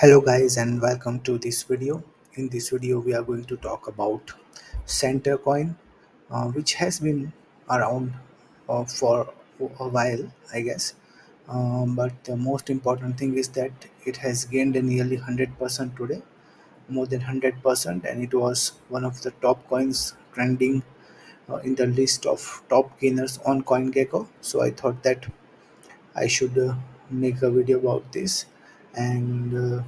Hello guys and welcome to this video. In this video we are going to talk about Center coin, which has been around for a while, I guess. But the most important thing is that it has gained a nearly 100% today, more than 100%, and it was one of the top coins trending in the list of top gainers on CoinGecko. So I thought that I should make a video about this, and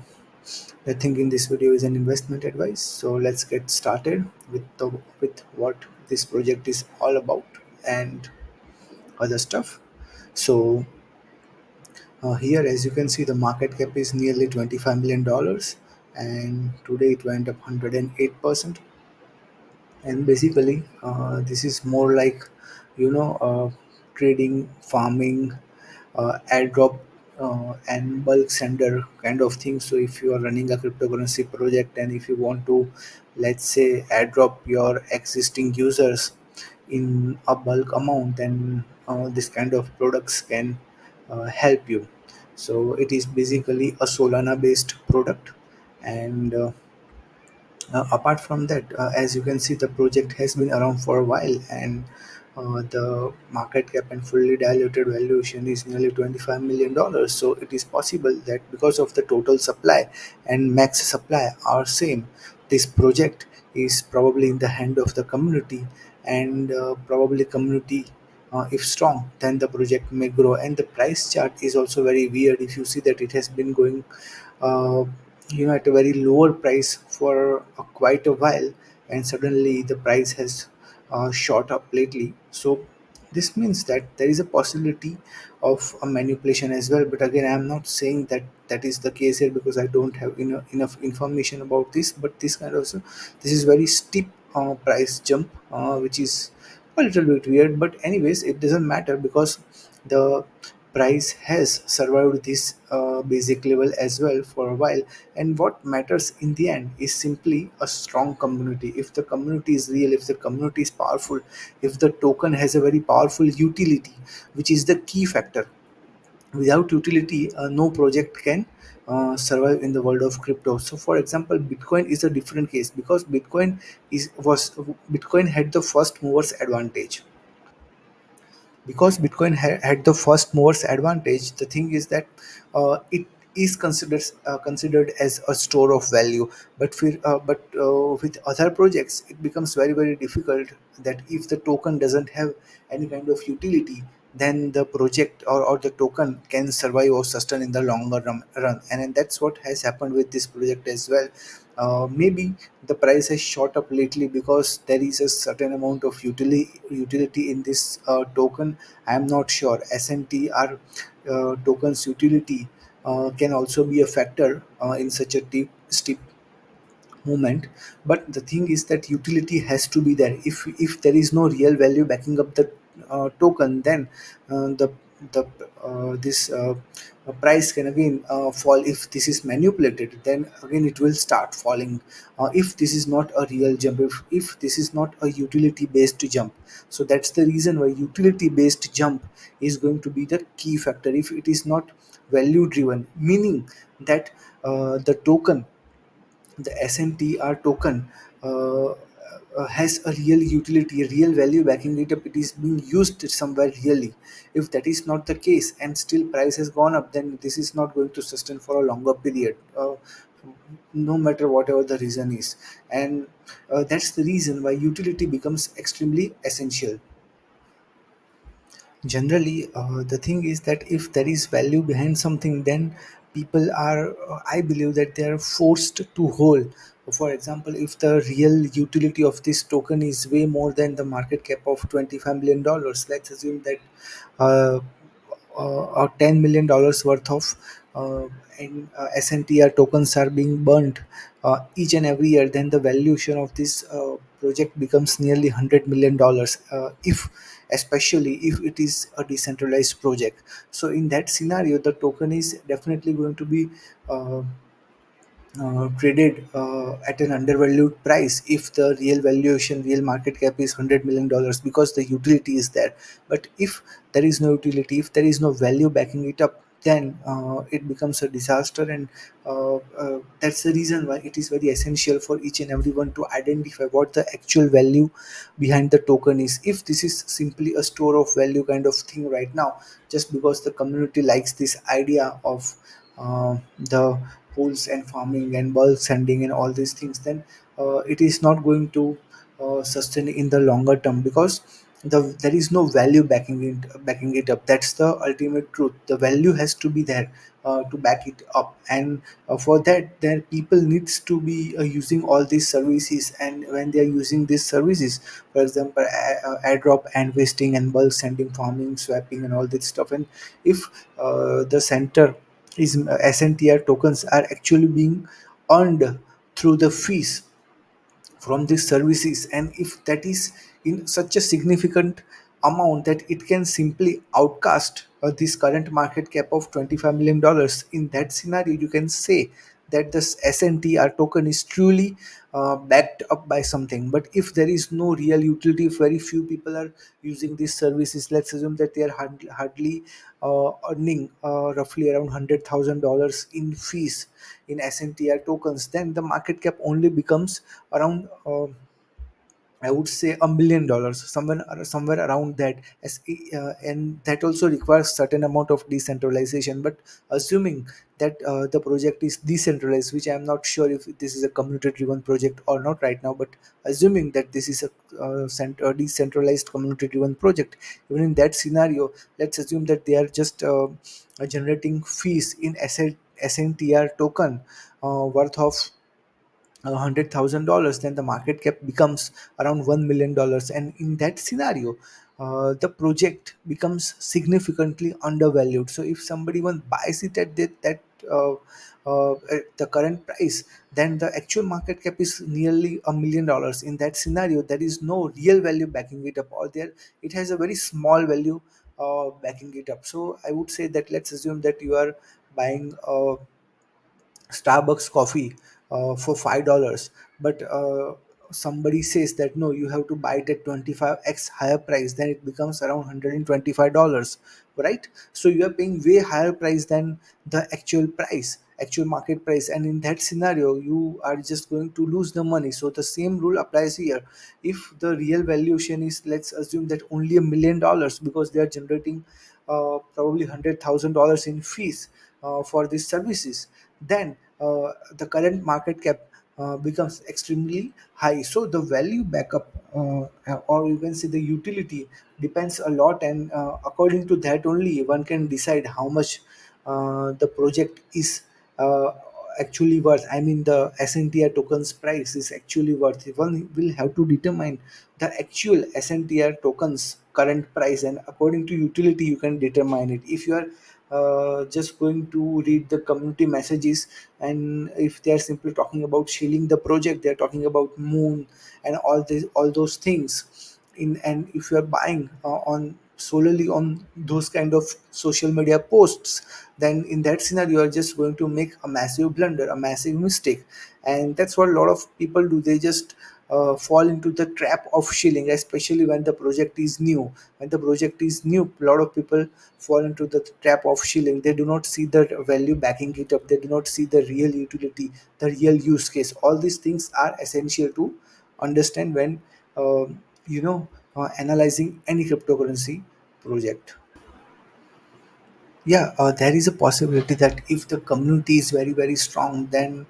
I think in this video is an investment advice. So let's get started with what this project is all about and other stuff. So here, as you can see, the market cap is nearly $25 million, and today it went up 108%. And basically this is more like trading, farming, airdrop, and bulk sender kind of thing. So if you are running a cryptocurrency project and if you want to, let's say, airdrop your existing users in a bulk amount, then this kind of products can help you. So it is basically a Solana based product. And apart from that, as you can see, the project has been around for a while, and the market cap and fully diluted valuation is nearly $25 million. So it is possible that because of the total supply and max supply are same, this project is probably in the hand of the community, and probably community, if strong, then the project may grow. And the price chart is also very weird. If you see that it has been going uh, at a very lower price for quite a while, and suddenly the price has shot up lately. So this means that there is a possibility of a manipulation as well. But again, I am not saying that that is the case here, because I don't have enough information about this. But this is very steep price jump, which is a little bit weird. But anyways, it doesn't matter, because the price has survived this basic level as well for a while. And what matters in the end is simply a strong community. If the community is real, if the community is powerful, if the token has a very powerful utility, which is the key factor. Without utility, no project can survive in the world of crypto. So for example, Bitcoin is a different case, because Bitcoin had the first movers advantage. Because Bitcoin had the first movers advantage, the thing is that it is considered as a store of value. But with other projects, it becomes very very difficult, that if the token doesn't have any kind of utility, then the project or the token can survive or sustain in the longer run. And that's what has happened with this project as well. Maybe the price has shot up lately because there is a certain amount of utility in this token. I am not sure. SNTR tokens utility can also be a factor in such a steep movement. But the thing is that utility has to be there. If there is no real value backing up the token, then the this price can again fall. If this is manipulated, then again it will start falling. If this is not a real jump, if this is not a utility based jump. So that's the reason why utility based jump is going to be the key factor. If it is not value driven, meaning that the token, the SNTR token, has a real utility, a real value backing it up. It is being used somewhere really. If that is not the case and still price has gone up, then this is not going to sustain for a longer period. No matter whatever the reason is. And that's the reason why utility becomes extremely essential. Generally, the thing is that if there is value behind something, then people are, I believe that they are forced to hold. For example, if the real utility of this token is way more than the market cap of $25 million, let's assume that uh, $10 million worth of SNTR tokens are being burnt each and every year, then the valuation of this project becomes nearly $100 million. If especially if it is a decentralized project, so in that scenario, the token is definitely going to be uh, traded at an undervalued price if the real valuation, real market cap is $100 million, because the utility is there. But if there is no utility, if there is no value backing it up, then it becomes a disaster. And that's the reason why it is very essential for each and everyone to identify what the actual value behind the token is. If this is simply a store of value kind of thing right now, just because the community likes this idea of the pools and farming and bulk sending and all these things, then it is not going to sustain in the longer term, because there is no value backing it up. That's the ultimate truth. The value has to be there to back it up. And for that, then people needs to be using all these services. And when they are using these services, for example, airdrop and wasting and bulk sending, farming, swapping and all this stuff, and if the center is SNTR tokens are actually being earned through the fees from these services, and if that is in such a significant amount that it can simply outcast this current market cap of $25 million, in that scenario you can say that this SNTR token is truly backed up by something. But if there is no real utility, if very few people are using these services, let's assume that they are hardly earning roughly around $100,000 in fees in SNTR tokens, then the market cap only becomes around I would say $1 million, somewhere around that. And that also requires certain amount of decentralization. But assuming that the project is decentralized, which I am not sure if this is a community-driven project or not right now, but assuming that this is a decentralized community-driven project, even in that scenario, let's assume that they are just generating fees in SNTR token worth of $100,000, then the market cap becomes around $1 million. And in that scenario, the project becomes significantly undervalued. So if somebody one buys it at at the current price, then the actual market cap is nearly $1 million. In that scenario, there is no real value backing it up, or there it has a very small value backing it up. So I would say that let's assume that you are buying Starbucks coffee for $5, but somebody says that no, you have to buy it at 25x higher price, then it becomes around $125, right? So you are paying way higher price than the actual market price, and in that scenario you are just going to lose the money. So the same rule applies here. If the real valuation is, let's assume that only $1 million, because they are generating probably $100,000 in fees for these services, then the current market cap becomes extremely high. So the value backup, or you can say the utility, depends a lot, and according to that only one can decide how much the project is uh, actually worth. I mean, the SNTR tokens price is actually worth. One will have to determine the actual SNTR tokens current price, and according to utility you can determine it. If you are just going to read the community messages, and if they are simply talking about shilling the project, they are talking about moon and all those things in. And if you are buying on solely on those kind of social media posts, then in that scenario you are just going to make a massive blunder, a massive mistake. And that's what a lot of people do. They just fall into the trap of shilling, especially when the project is new. When the project is new, a lot of people fall into the trap of shilling. They do not see the value backing it up. They do not see the real utility, the real use case. All these things are essential to understand when analyzing any cryptocurrency project. Yeah, there is a possibility that if the community is very very strong, then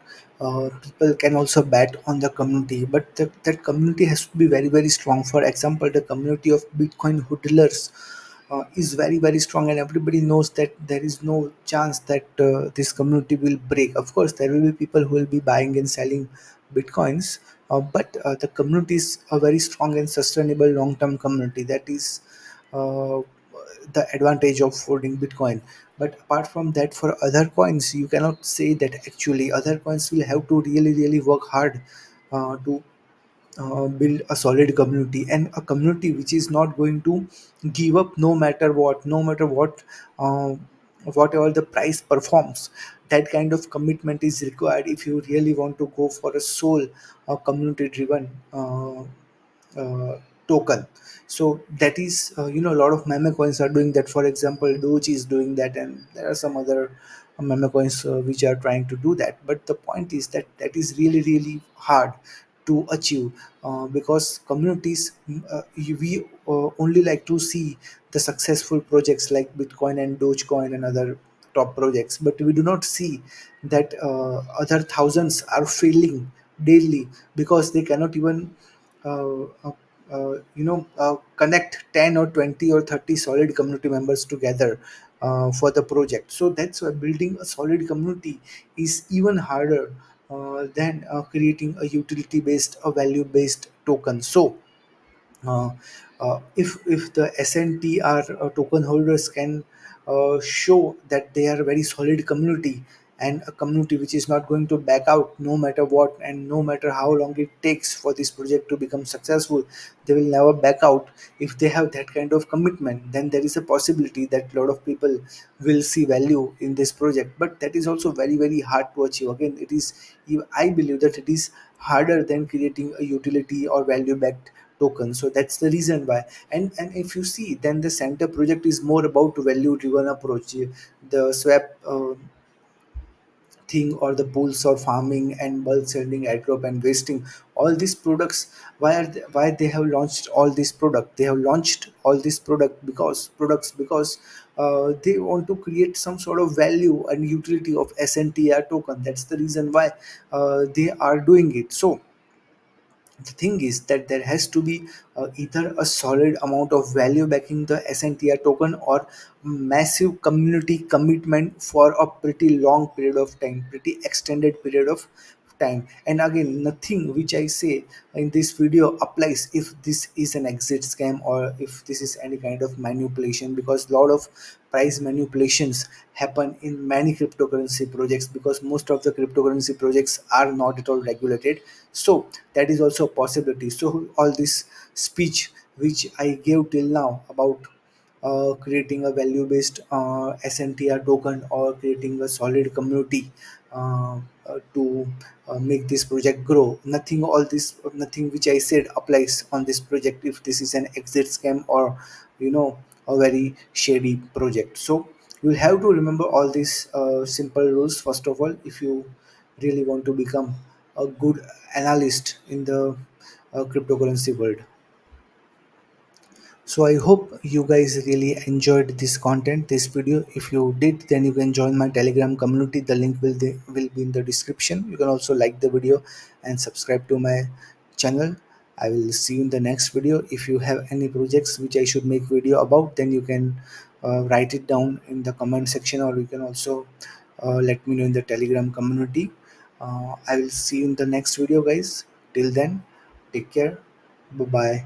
people can also bet on the community. But that community has to be very very strong. For example, the community of Bitcoin hodlers is very very strong, and everybody knows that there is no chance that this community will break. Of course there will be people who will be buying and selling bitcoins, but the community is a very strong and sustainable long term community. That is uh, the advantage of holding bitcoin. But apart from that, for other coins you cannot say that. Actually other coins will have to really really work hard to build a solid community, and a community which is not going to give up no matter what, no matter what, uh, whatever the price performs. That kind of commitment is required if you really want to go for a sole community driven token. So that is, a lot of meme coins are doing that. For example, Doge is doing that, and there are some other meme coins which are trying to do that. But the point is that that is really really hard to achieve, because communities, we only like to see the successful projects like Bitcoin and Dogecoin and other top projects, but we do not see that other thousands are failing daily because they cannot even uh, uh, connect 10 or 20 or 30 solid community members together for the project. So that's why building a solid community is even harder than creating a utility based, a value based token. So uh, if the SNTR token holders can show that they are a very solid community, and a community which is not going to back out no matter what and no matter how long it takes for this project to become successful, they will never back out. If they have that kind of commitment, then there is a possibility that a lot of people will see value in this project. But that is also very very hard to achieve. Again, it is, I believe that it is harder than creating a utility or value backed token. So that's the reason why. And if you see, then the center project is more about value driven approach. The swap thing, or the pools or farming and bulk sending, airdrop and wasting, all these products, why they have launched all this product, they have launched all this products because they want to create some sort of value and utility of SNTR token. That's the reason why they are doing it. So the thing is that there has to be either a solid amount of value backing the SNTR token, or massive community commitment for a pretty long period of time, pretty extended period of time. And again, nothing which I say in this video applies if this is an exit scam or if this is any kind of manipulation, because a lot of price manipulations happen in many cryptocurrency projects, because most of the cryptocurrency projects are not at all regulated. So that is also a possibility. So all this speech which I gave till now about creating a value based SNTR token, or creating a solid community to make this project grow, nothing which I said applies on this project if this is an exit scam or a very shady project. So you'll have to remember all these simple rules first of all, if you really want to become a good analyst in the cryptocurrency world. So I hope you guys really enjoyed this content, this video. If you did, then you can join my Telegram community. The link will be in the description. You can also like the video and subscribe to my channel. I will see you in the next video. If you have any projects which I should make video about, then you can write it down in the comment section, or you can also let me know in the Telegram community. I will see you in the next video, guys. Till then, take care. Bye bye.